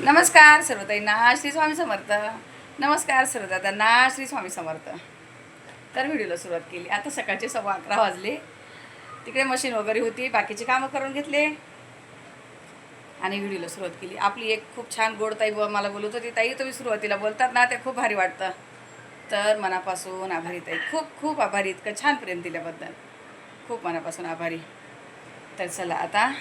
नमस्कार सर्वताईंना श्री स्वामी समर्थ. नमस्कार सर्वदादांना श्री स्वामी समर्थ. तर व्हिडिओला सुरुवात केली. आता सकाळचे 11:15 वाजले. तिकडे मशीन वगैरे होती, बाकीचे कामं करून घेतले आणि व्हिडिओला सुरुवात केली. आपली एक खूप छान गोड ताई मला बोलत होती, ताई तुम्ही सुरुवातीला बोलतात ना ते खूप भारी वाटतं. तर मनापासून आभारी ताई, खूप खूप आभारी. इतकं छान प्रेम दिल्याबद्दल खूप मनापासून आभारी. तर चला आता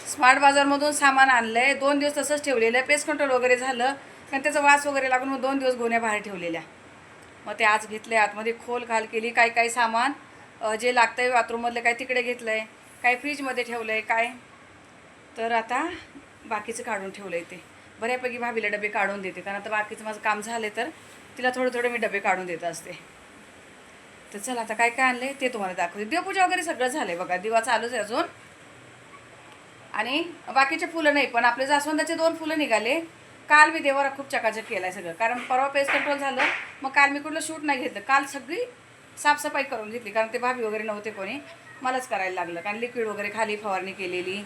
स्मार्ट बाजारमधून सामान आणलं आहे. 2 दिवस तसंच ठेवलेलं आहे. पेस्ट कंट्रोल वगैरे झालं कारण त्याचा वास वगैरे लागून मग 2 दिवस गोण्या बाहेर ठेवलेल्या. मग ते आज घेतले, आतमध्ये खोल खाल केली. काय सामान जे लागतं आहे बाथरूममधलं काय तिकडे घेतलं आहे, काय फ्रीजमध्ये ठेवलं आहे काय. तर आता बाकीचं काढून ठेवलं आहे. ते बऱ्यापैकी भाभीला डबे काढून देते कारण आता बाकीचं माझं काम झालं तर तिला थोडं मी डबे काढून देत असते. तर चला आता काय आणलं आहे ते तुम्हाला दाखवते. देवपूजा वगैरे सगळं झालं आहे बघा. दिवा चालूच आहे अजून. आणि बाकीचे फुलं नाही, पण आपले जास्वंदाचे 2 फुलं निघाले. काल मी देवारा खूप चकाचक केला आहे सगळं, कारण परवा पेस्ट कंट्रोल झालं. मग काल मी कुठलं शूट नाही घेतलं. काल सगळी साफसफाई करून घेतली कारण ते भाभी वगैरे नव्हते कोणी, मलाच करायला लागलं. कारण लिक्विड वगैरे खाली फवारणी केलेली,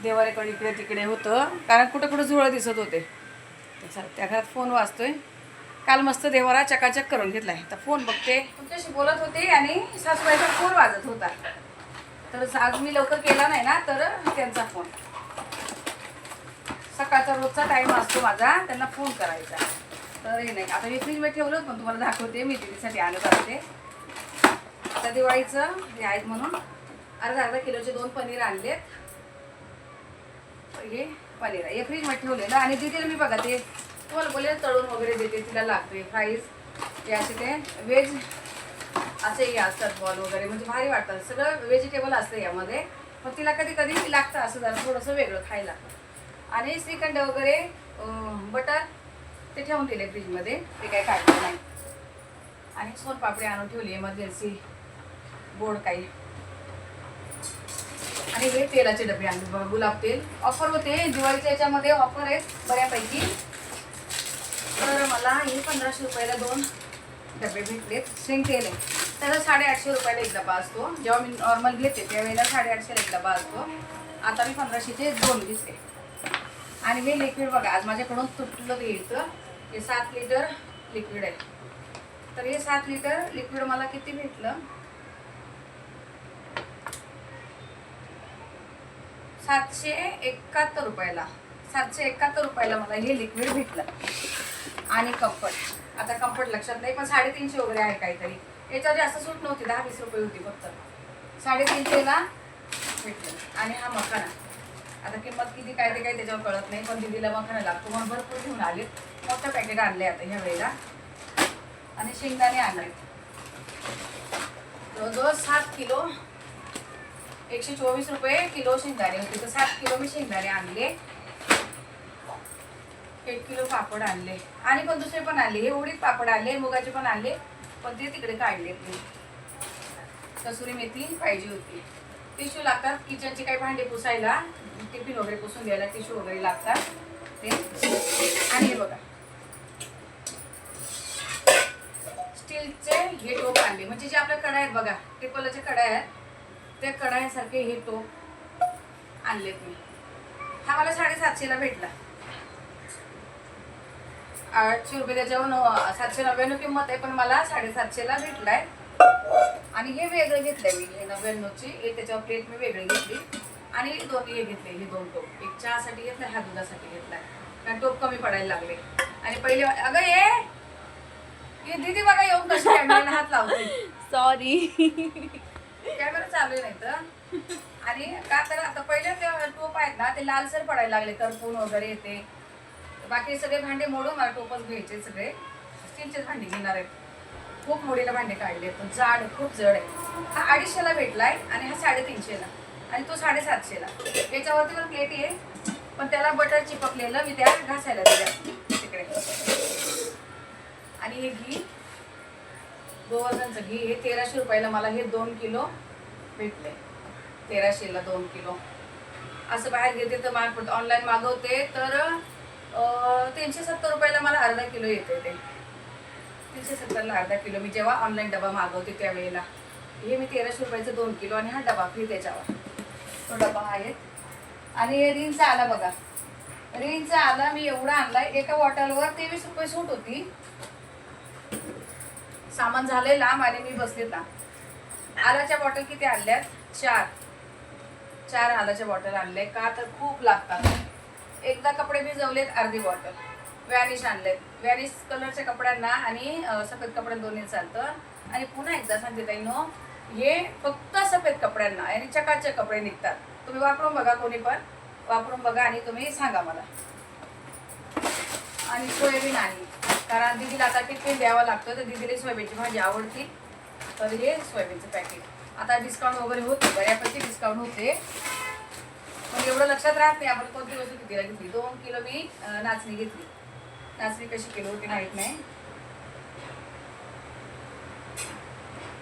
देवाऱ्याकडे इकडे तिकडे होतं कारण कुठं झुळं दिसत होते. तर त्या घरात फोन वाजतोय. काल मस्त देवारा चकाचक करून घेतला आहे. तर फोन बघते, तुमच्याशी बोलत होते आणि सासूबाईचा फोन वाजत होता. तर आज मी लवकर केला नाही ना, तर त्यांचा फोन सकाळचा रोजचा टाईम असतो माझा त्यांना फोन करायचा. तर हे नाही, आता मी फ्रीजमध्ये ठेवलं पण तुम्हाला दाखवते. मी तिच्यासाठी आणत असते. आता दिवाळीचं हे आहेत म्हणून अर्धा किलोचे 2 पनीर आणलेत. हे पनीर हे फ्रीजमध्ये ठेवलेलं. आणि दिदीला मी बघा ते तुम्हाला बोलले तळून वगैरे देते, तिला लागते फ्राईज हे असे ते व्हेज असेही असतात बॉल वगैरे, म्हणजे भारी वाटतात. सगळं व्हेजिटेबल असतं यामध्ये, पण तिला कधी कधी लागतं असं जरा थोडंसं वेगळं खायला. आणि श्रीखंड वगैरे बटर ते ठेवून दिले फ्रीजमध्ये, ते काही काढलं नाही. आणि सोनपापडी आणून ठेवली एमर्जन्सी गोड काही. आणि हे तेलाचे डबे आणले बघा, गुलाब तेल. ऑफर होते दिवाळीच्या याच्यामध्ये, ऑफर आहेत बऱ्यापैकी. तर मला हे 1500 रुपयाला 2 डबे भेटलेत. शेंग तेल आहे, त्याचा 850 रुपयाला एक डबा असतो. जेव्हा मी नॉर्मल घेते त्यावेळेला 850ला एक डबा असतो. आता मी 1500चे 2 घेतले. आणि हे लिक्विड बघा, आज माझ्याकडून तुटलं घ्यायचं. हे 7 लिटर लिक्विड आहे. तर हे 7 लिटर लिक्विड मला किती भेटलं, 771 रुपयाला. 771 रुपयाला मला हे लिक्विड भेटलं. आणि कम्फर्ट, आता कम्फर्ट लक्षात नाही पण 350 वगैरे आहे काहीतरी. याच्यावर जास्त सूट नव्हती, 10-20 रुपये होती फक्त. 350ला भेटलं. आणि हा मखाना, आता किंमत किती काय ते काही त्याच्यावर कळत नाही, पण दिदीला मखाना लागतो म्हणून भरपूर घेऊन आले. मोठं पॅकेट आणले आता ह्या वेळेला. आणि शेंगदाणे आणले जवळजवळ 7 किलो, 124 रुपये किलो शेंगदाणे होते. तर 7 किलो मी शेंगदाणे आणले. 1 किलो पापड आणले. आणि पण दुसरे पण आणले, हे उडीद पापड आणले, मुगाचे पण आणले, पण ते तिकडे काढले. कसुरी मेथी पाहिजे होती. टिश्यू लागतात किचनचे काही भांडे पुसायला, टिफिन वगैरे पुसून द्यायला टिश्यू वगैरे लागतात ते. आणि हे बघा स्टीलचे हे टोप आणले, म्हणजे जे आपल्या कढया आहेत बघा, टिपलाच्या कढया आहेत, त्या कढायांसारखे हे टोप आणलेत मी. हा मला 750ला भेटला. 800 रुपये त्याच्यावर 799 किंमत आहे, पण मला 750ला भेटलाय. आणि हे वेगळं घेतलंय मी, हे 99ची. एक त्याच्यावर प्लेट मी वेगळी घेतली. आणि दोन्ही हे घेतले, हे 2 टोप. एक चहासाठी घेतला, हा दुधासाठी घेतलाय, कारण टोप कमी पडायला लागले. आणि पहिले अगं ये दीदी बघा येऊन कशी कॅमेऱ्याला हात लावते. सॉरी, कॅमेरा चालू आहे नाही तर. आणि का तर आता पहिले ते टोप आहेत ना ते लालसर पडायला लागले, करपून वगैरे येते. बाकी सगळे भांडे मोडून मला टोपच घ्यायचे. सगळे स्टीलचेच भांडे घेणार आहेत. खूप मोडीला भांडे काढले, पण जाड खूप जड आहे. हा 250ला भेटलाय आणि हा 350ला. आणि तो 750ला. याच्यावरती पण प्लेट आहे, पण त्याला बटर चिपकलेलं, मी त्या घासायला दिल्या तिकडे. आणि हे घी, गोवर्धनचं घी, हे 1300 रुपयाला मला हे 2 किलो भेटले. 1300ला 2 किलो. असं बाहेर घेते तर महाग पडतं. ऑनलाईन मागवते तर 370 रुपयाला मला अर्धा किलो येते. ते 370ला अर्धा किलो मी जेव्हा ऑनलाईन डबा मागवते त्यावेळेला. हे मी 1300 रुपयाचं 2 किलो. आणि हा डबा फ्री त्याच्यावर, तो डबा आहे. आणि रिनचा आला बघा, रेंजचा आला, मी एवढा आणलाय. एका बॉटलवर 23 रुपये सूट होती. सामान झालंय लांब आणि मी बसले लांब. आलाच्या बॉटल किती आणल्यात? 4 आलाच्या बॉटल आणले का तर खूप लागतात. एकदा कपडे भिजवलेत, अर्धी बॉटल. व्हॅनिश आणलेत. व्हॅनिश कलरच्या कपड्यांना आणि सफेद कपड्यांना दोन्ही चालतं. आणि पुन्हा एकदा सांगते ताईंनो, हे फक्त सफेद कपड्यांना आणि चकाचक कपडे निघतात. तुम्ही वापरून बघा, कोणी पण वापरून बघा आणि तुम्ही सांगा मला. आणि सोयाबीन आणि कारण दीदीला आता टिफिन द्यावा लागतो, तर दीदीला सोयाबीनची भाजी आवडती. तर हे सोयाबीनचं पॅकेट आता डिस्काउंट वगैरे होते, बऱ्यापैकी डिस्काउंट होते. पण एवढं लक्षात राहत नाही आपण कोणती वस्तू कितीला घेतली. 2 किलो मी नाचणी घेतली. नाचणी कशी किलो होती माहीत नाही.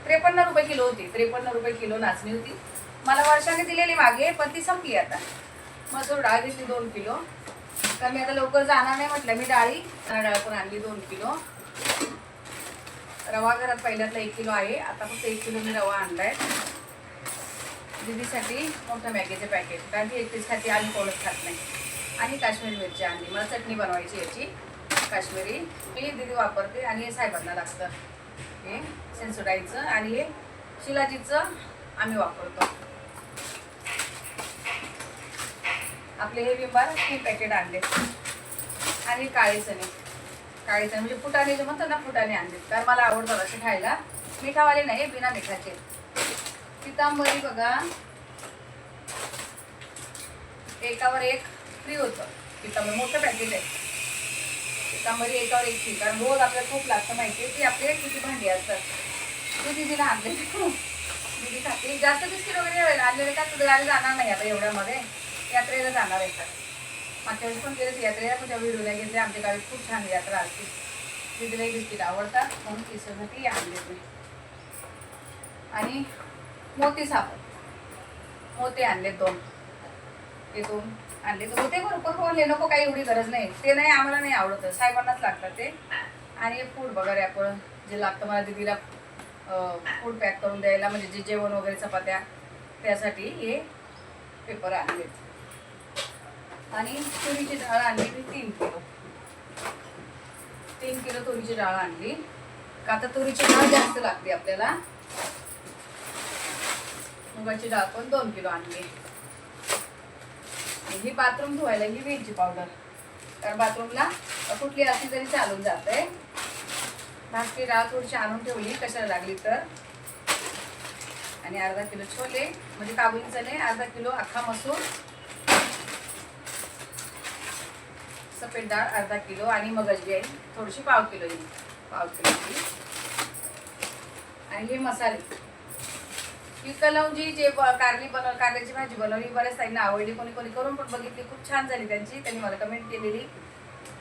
53 रुपये किलो होती. 53 रुपये किलो नाचणी होती. मला वर्षाने दिलेली मागे, पण ती संपली आता. मसूर डाळ घेतली 2 किलो. तर मी आता लवकर जाणार नाही म्हटलं, मी डाळ पण आणली 2 किलो. रवा घरात पहिल्यातला 1 किलो आहे. आता फक्त 1 किलो मी रवा आणलाय. दीदीसाठी मोठं मॅगीचे पॅकेट, कारण ती एकटीच खाती, आम्ही कोणच खात नाही. आणि काश्मीरी मिरची आणली. मला चटणी बनवायची याची काश्मीरी. मी दीदी वापरते आणि हे साहेबांना लागतं. हे सेन्सोडाईनचं आणि हे शिलाजीचं आम्ही वापरतो. आपले हे विंबार 3 पॅकेट आणले. आणि काळे चणे म्हणजे फुटाणे जे म्हणतात ना, फुटाणे आणले. कारण मला आवडतात असे खायला. मिठावाले नाही, बिना मिठाचे. पितांबरी बघा, एकावर एक फ्री होतं. पितांबरी मोठं पॅकेट आहे. पितांबरी एकावर एक फ्री, कारण रोज आपल्याला खूप लागतं माहिती आहे. ती आपले किती भांडी असतात. तू दीदीला आणले, दीदी खाते. जास्त बिस्किट वगैरे आणलेले का तुझं गाडी जाणार नाही आता एवढ्यामध्ये. यात्रेला जाणार आहे का? मागच्या वेळेस पण गेले यात्रेला, पण त्या व्हिडिओला घेतले. आमच्या गावी खूप छान यात्रा असते. दीदीलाही बिस्किट आवडतात म्हणून तिच्यासाठी आणले मी. आणि मोती साबण, मोते आणले 2. ते 2 आणले. तर मोते भरपूर बोलले, नको काही एवढी गरज नाही. ते नाही, आम्हाला नाही आवडत, साहेबांनाच लागतात ते. आणि फूड वगैरे आपण जे लागतं मला दीदीला फूड पॅक करून द्यायला, म्हणजे जे जेवण वगैरे चपात्या, त्यासाठी हे पेपर आणले. आणि तुरीची डाळ आणली मी 3 किलो. 3 किलो तुरीची डाळ आणली. का तर तुरीची डाळ जास्त लागते आपल्याला. मुगाची डाळ पण 2 किलो आणली. ही बाथरूम धुवायला ही वेलची पावडर, कारण बाथरूमला कुठली असली तरी चालून जाते. भाजकी डाळ थोडीशी आणून ठेवली कशाला लागली तर. आणि अर्धा किलो छोले म्हणजे काबुली चणे, अर्धा किलो अख्खा मसूर, सफेद डाळ अर्धा किलो आणि मगज बी आहे थोडीशी, पाव किलो. आणि हे मसाले, ही कलौंजी जे कारल्याची भाजी बनवली, बऱ्याच ताईंना आवडली. कोणी करून पण बघितली, खूप छान झाली त्यांनी मला कमेंट केलेली.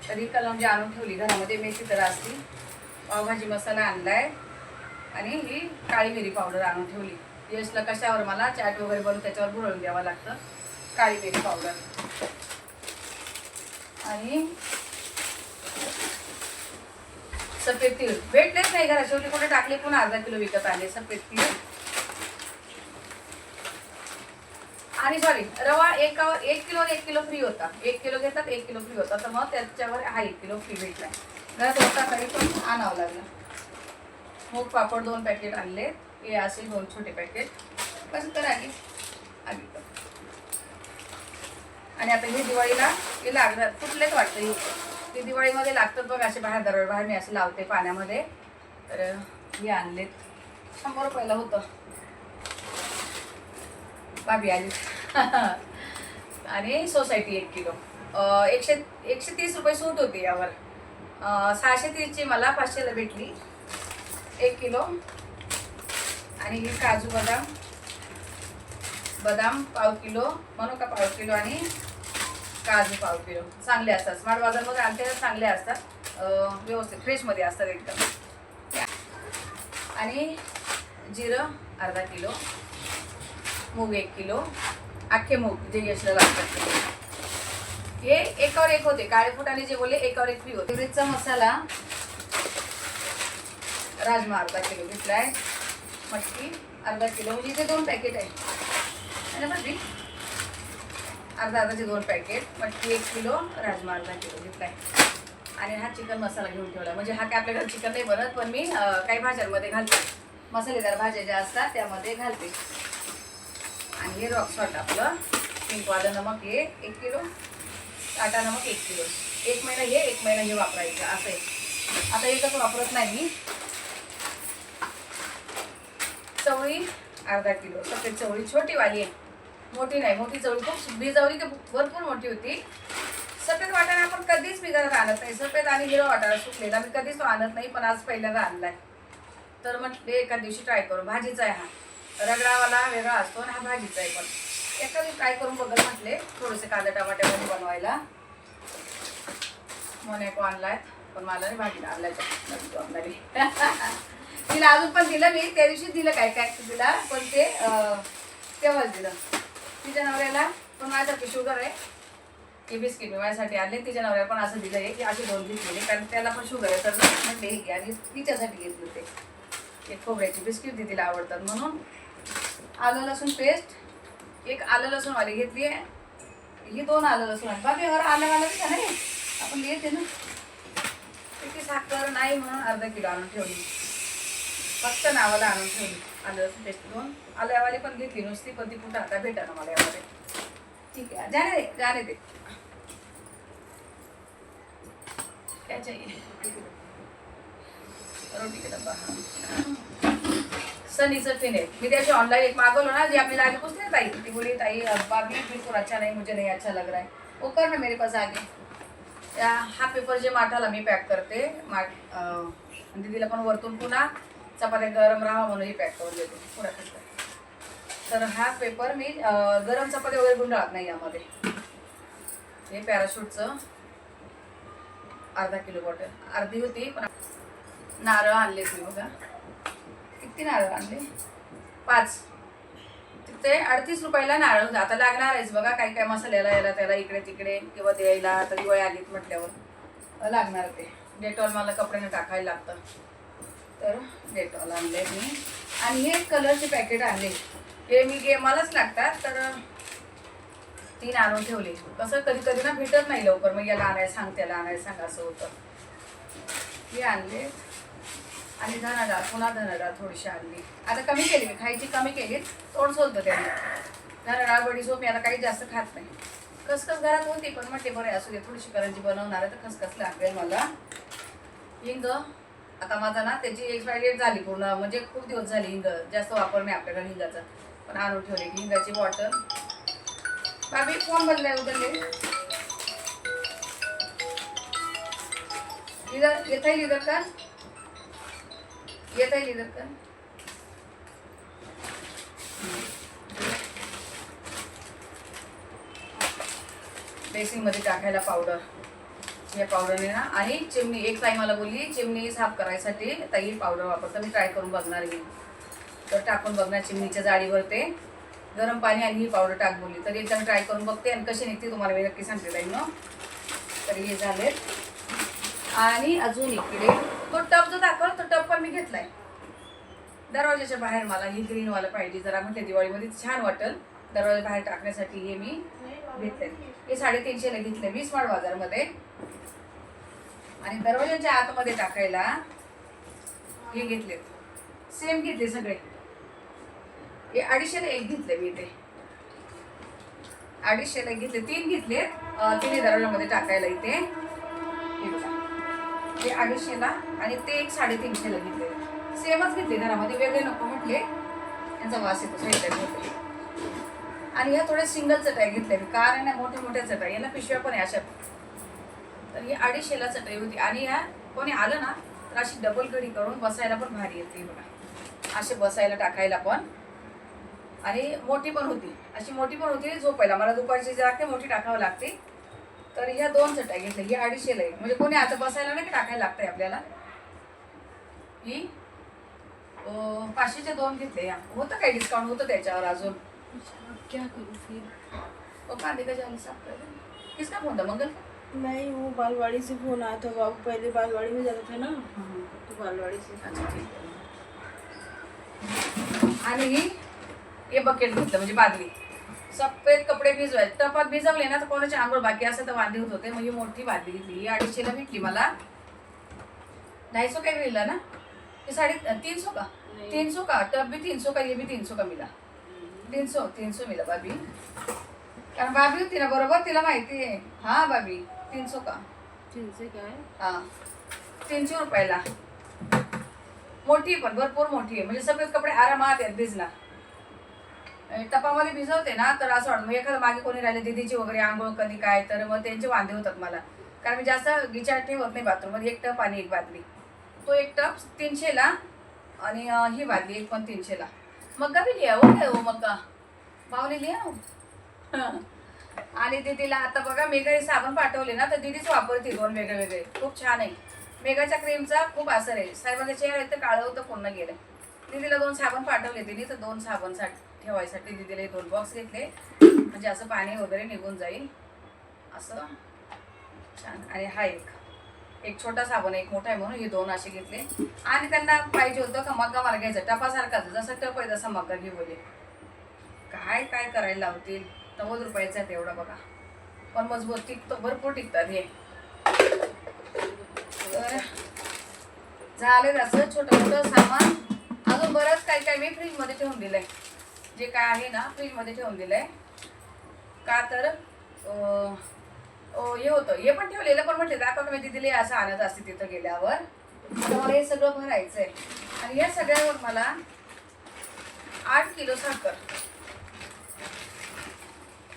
तर ही कलौंजी आणून ठेवली घरामध्ये, मेथी तर असती. पावभाजी मसाला आणलाय. आणि ही काळी मिरी पावडर आणून ठेवली. यशला कशावर मला चाट वगैरे बनवून त्याच्यावर भुरळून द्यावं लागतं. काळी मिरी पावडर. आणि सफेद तीळ भेटलेच नाही घरात, शेवटी कुठे टाकले, पुन्हा अर्धा किलो विकत आणले सफेद तीळ. आणि सॉरी, रवा 1 किलो 1 किलो फ्री होता. 1 किलो घेतात 1 किलो फ्री होता. तर मग त्याच्यावर हा 1 किलो फ्री भेटला. घरात होता तरी पण आणावं लागलं. मूग पापड 2 पॅकेट आणले. हे असे 2 छोटे पॅकेट बस. तर आली. आणि आता हे दिवाळीला हे लागणार, कुठलेच वाटतं हे दिवाळीमध्ये लागतात बघ असे बाहेर, दरवाजे बाहेर मी असे लावते पाण्यामध्ये. तर हे आणलेत. 100 रुपयाला होतं. भाभी आली. आणि सोसायटी 1 किलो 130 रुपये सूट होती यावर. 630ची मला 500ला भेटली 1 किलो. आणि हे काजू बदाम पाव किलो, म्हणू का पाव किलो, आणि काजू पाव किलो. चांगले असतात, स्मार्ट बाजारमध्ये आणते चांगले असतात, व्यवस्थित फ्रेशमध्ये असतात एकदम. आणि जिरं अर्धा किलो, मूग 1 किलो, अख्खे मूग जे यशला लागतात हे एकावर एक होते. काळे फुटाणे जे बोलले एकावर एक फ्री होते. मिरचा मसाला, राजमा अर्धा किलो घेतलाय, मटकी अर्धा किलो, म्हणजे इथे 2 पॅकेट आहे ना भाजी. अर्धा अर्धाचे 2 पॅकेट, मटकी 1 किलो, राजमा अर्धा किलो घेतला आहे. आणि हा चिकन मसाला घेऊन ठेवला. म्हणजे हा काय आपल्या घरात चिकन नाही बनत, पण मी काही भाज्यांमध्ये घालते, मसालेदार भाज्या ज्या असतात त्यामध्ये घालते. आणि हे रॉक सॉल्ट आपलं पिंकवालं नमक हे 1 किलो, टाटा नमक 1 किलो. 1 महिना हे 1 महिना हे वापरायचं असं आहे. आता एकच वापरत नाही मी. चवळी अर्धा किलो, सफेद चवळी छोटीवाली आहे, मोठी नाही. मोठी चवळी खूप भिजवली की भरपूर मोठी होती. सफेद वाटाणा आपण कधीच मी घरात आणत नाही. सफेद आणि हिरवा वाटाणा सुकलेला मी कधीच तो आणत नाही, पण आज पहिल्यांदा आणलाय. तर म्हटले एका दिवशी ट्राय करू. भाजीचा आहे हा, रगडावाला वेगळा असतो आणि हा भाजीचा आहे. पण एका दिवशी ट्राय करून बघत म्हटले थोडेसे कांदा टमाट्यामध्ये बनवायला. मोनॅको आणलाय, पण मला नाही भाजीला आणलाय. तिला अजून पण दिलं मी, त्या दिवशी दिलं काय काय तिला, पण ते तेव्हाच दिलं. तिच्या नवऱ्याला पण माझ्यासारखी शुगर आहे, हे बिस्किट मी माझ्यासाठी आणले. तिच्या नवऱ्याला पण असं दिलं आहे की असे 2 घेतलेले, कारण त्याला पण शुगर आहे. तर म्हटले हे घ्या, आणि तिच्यासाठी घेतले ते एक खोबऱ्याची बिस्किट ती तिला आवडतात म्हणून. आलं लसूण पेस्ट 1 आलं लसूणवाली घेतली आहे. ही 2 आलं लसूण आहे. बाबी घर आलं का नाही आपण येते ना. त्याची साखर नाही म्हणून अर्धा किलो आणून ठेवली, फक्त नावाला आणून ठेवली. आलं लसूण पेस्ट 2 आल्यावाली पण घेतली नुसती, पण ती कुठं आता भेटा ना मला यामध्ये. ठीक आहे, जाने दे क्या चाहिए. रोटी का डब्बा. सनीचं फिने मी त्याची ऑनलाइन एक मागवलो ना, जी आपली आगे पूछते ना ताई, ती बोली ताई भाभी बिल्कुल अच्छा नहीं, मुझे नहीं अच्छा लग रहा है. वो कर ना मेरे पास आगे. हा पेपर जे माठाला मी पॅक करते आणि दीदीला पण वरतून पुन्हा चपात्या गरम राहा म्हणून ही पॅक करून देते पुढे. तर हा पेपर मी गरम चपाती वगैरे गुंडाळत नाही यामध्ये. हे पॅराशूटचं अर्धा किलो बॉटल, अर्धी होती. पण नारळ आणले तुम्ही बघा, किती नारळ आणले, 5. ते 38 रुपयाला नारळ होतं. आता लागणार आहेच बघा, काही काय मसाल्याला याला त्याला इकडे तिकडे किंवा द्यायला. आता दिवाळी आलीत म्हटल्यावर लागणार ते. डेटॉल मला कपड्याने टाकायला लागतं, तर डेटॉल आणले मी. आणि हे कलरचे पॅकेट आणले, हे मी मलाच लागतात, तर 3 आणून ठेवले. कसं कधी कधी ना भेटत नाही लवकर, मग याला आणायला सांग त्याला आणायला सांग असं होतं. हे आणले. आणि धना डाळ, पुन्हा धना डाळ थोडीशी आणली. आता कमी केली मी, खायची कमी केली, तोंड सोलतं त्यांनी. धना डाळ बडीशोप मी आता काही जास्त खात नाही. खसखस घरात होती, पण म्हटले बरे असू दे, थोडीशी करंजी बनवणार आहे तर खसखस लागेल मला. हिंग आता माझा ना त्याची एक्सपायरी डेट झाली पूर्ण, म्हणजे खूप दिवस झाले हिंग जास्त वापर नाही आपल्याकडे हिंगाचा, पण आणून ठेवले. हिंगाची बॉटल. बाबी फोन बदलाय उधरले इधर येता येईल, इधर का येता येईल, इधर का. बेसिनमध्ये टाकायला पावडर. या पावडरने ना, आणि चिमणी. एक ताई मला बोलली चिमणी साफ करायसाठी ताई पावडर वापरतं, मी ट्राय करून बघणार आहे. तर टाकून बघणार चिमणीच्या जाळीवर ते गरम पाणी आणि ही पावडर टाक बोलली. तर एकदा ट्राय करून बघते आणि कशी निघते तुम्हाला मी नक्की सांगते ताई. मग तर हे झाले. आणि अजून इकडे तो टप जो दाखवला तो टप पण मी घेतलाय दरवाजाच्या बाहेर. मला ही ग्रीनवाला पाहिजे, जरा म्हणते दिवाळीमध्ये छान वाटेल दरवाजा बाहेर टाकण्यासाठी. हे मी घेतले, हे 350ला घेतले मी स्मार्ट बाजारमध्ये. आणि दरवाजाच्या आतमध्ये टाकायला हे घेतले, सेम घेतले सगळे. हे 250ला एक घेतले मी. ते 250ला एक घेतले, 3 घेतले. 3 दरवाजामध्ये टाकायला इथे. हे बघा, हे 250ला आणि ते एक 350ला घेतले. सेमच घेतले, घरामध्ये वेगळे नको म्हटले, यांचा वास येतो साईडला घेतले. आणि ह्या थोड्या सिंगल चटाई घेतल्या मी, कारण ना मोठ्या मोठ्या चटाई यांना पिशव्या पण आहे अशा. तर ही 250ला चटई होती. आणि ह्या कोणी आलं ना तर अशी डबल कडी करून बसायला पण भारी येते बघा, असे बसायला टाकायला पण. आणि मोठी पण होती, अशी मोठी पण होती झोपायला. मला दुपारची लागते मोठी टाकावं लागते. तर ह्या 2 चटाई घेतल्या. ही 250ला आहे, म्हणजे कोणी आता बसायला नाही टाकायला लागतंय आपल्याला. ही 500च्या 2 घेतले. या होतं काही डिस्काउंट होतं त्याच्यावर अजून. क्या करूँ फिर. वो कांदे का जाली साफ कर दे. किसका फोन था, मंगल का? नहीं, वो बालवाड़ी से फोन आया था। बाबू पहले बालवाड़ी में जाता था ना, तो बालवाड़ी से। अच्छा ठीक आहे. आणि ही हे बकेट घेतलं, म्हणजे बादली. सफेद कपडे भिजवायचे. टपात भिजवले ना तर कोणाची आंघोळ बाकी असं तर वांदे होत होते. मग ही मोठी बादली घेतली, 250ला भेटली मला. 250 काय मिळला ना, ये 350 का, नहीं। 300 का. टब भी 300 का, ये भी 300 का मिला. 300 मिला बाबी. कारण बाबी होती ना बरोबर, तिला माहिती आहे. हा बाबी 300 का. 300 का है? हा 300 रुपयाला. मोठी पण भरपूर मोठी आहे, म्हणजे सफेद कपडे आरामात आहेत भिजणार. टपामध्ये भिजवते ना तर असं वाटतं मग एखादं मागे कोणी राहिले दीदीची वगैरे आंघोळ कधी काय, तर मग त्यांचे वांदे होतात मला. कारण मी जास्त गिचाट ठेवत नाही बाथरूममध्ये. एक टप आणि एक बादली. तो एक टप 300ला आणि ही बादली एक पण 300ला. मग्गा बी लिहा हो काय हो मग्गा पावले लिहा हो. आणि दीदीला आता बघा मेघा साबण पाठवले ना तर दीदीच वापरते 2 वेगळे वेगळे. खूप छान आहे. मेघाच्या क्रीमचा खूप असर आहे. साहेबांच्या चेहरा तर काळं होतं पूर्ण गेलं. दीदीला 2 साबण पाठवले तिने, तर 2 साबणसाठी ठेवायसाठी दीदीला 2 बॉक्स घेतले, म्हणजे असं पाणी वगैरे निघून जाईल असं छान. आणि हा एक छोटा साबण एक मोठा आहे म्हणून हे 2 असे घेतले. आणि त्यांना पाहिजे होतं का मग्गा मला घ्यायचा टपासारखाच, जसा टप आहे तसा मग्गा घेऊ बोले. काय काय करायला लावतील. 90 रुपयाचा आहे तेवढा बघा, पण मजबूत टिकतो, भरपूर टिकतात हे. तर झालं असं छोटं मोठं सामान. अजून बरंच काही काही मी फ्रीजमध्ये ठेवून दिलंय. जे काय आहे ना फ्रीजमध्ये ठेवून दिलंय. का तर हे होतं, हे पण ठेवलेलं, पण म्हटलं दाखवतो मी दिदीले असं आणत असते तिथं गेल्यावर. तर मला हे सगळं भरायचंय. आणि या सगळ्यावर मला 8 किलो साखर,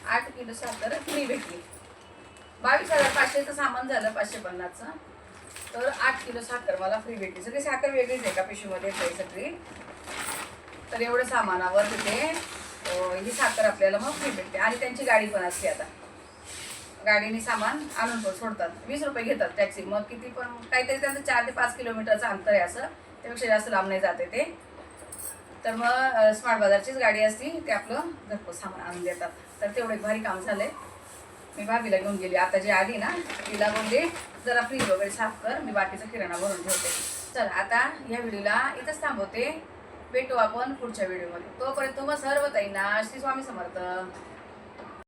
8 किलो साखर फ्री भेटली. 22,500चं सामान झालं 550चं. तर 8 किलो साखर मला फ्री भेटली. सगळी साखर वेगळीच आहे का पिशवीमध्ये आहे सगळी. तर एवढं सामानावर तिथे ही साखर आपल्याला मग फ्री भेटते. आणि त्यांची गाडी पण असते. आता गाडीने सामान आणून पण सोडतात. 20 रुपये घेतात टॅक्सी. मग किती पण काहीतरी त्यांचं 4 ते 5 किलोमीटरचं अंतर आहे असं, त्यापेक्षा जास्त लांब नाही जाते ते. तर मग स्मार्ट बाजारचीच गाडी असती, ते आपलं घरपोच सामान आणून देतात. तर तेवढं एक भारी काम झालंय. मी भाभीला घेऊन गेली आता जी आली ना, तिला बोलले जरा फ्रीज वगैरे साफ कर, मी बाकीचा किराणा भरून ठेवते. चल आता या व्हिडिओला इथंच थांबवते. भेटू आपण पुढच्या व्हिडिओमध्ये. तोपर्यंत तुम्हा सर्व ताईंना श्री स्वामी समर्थ.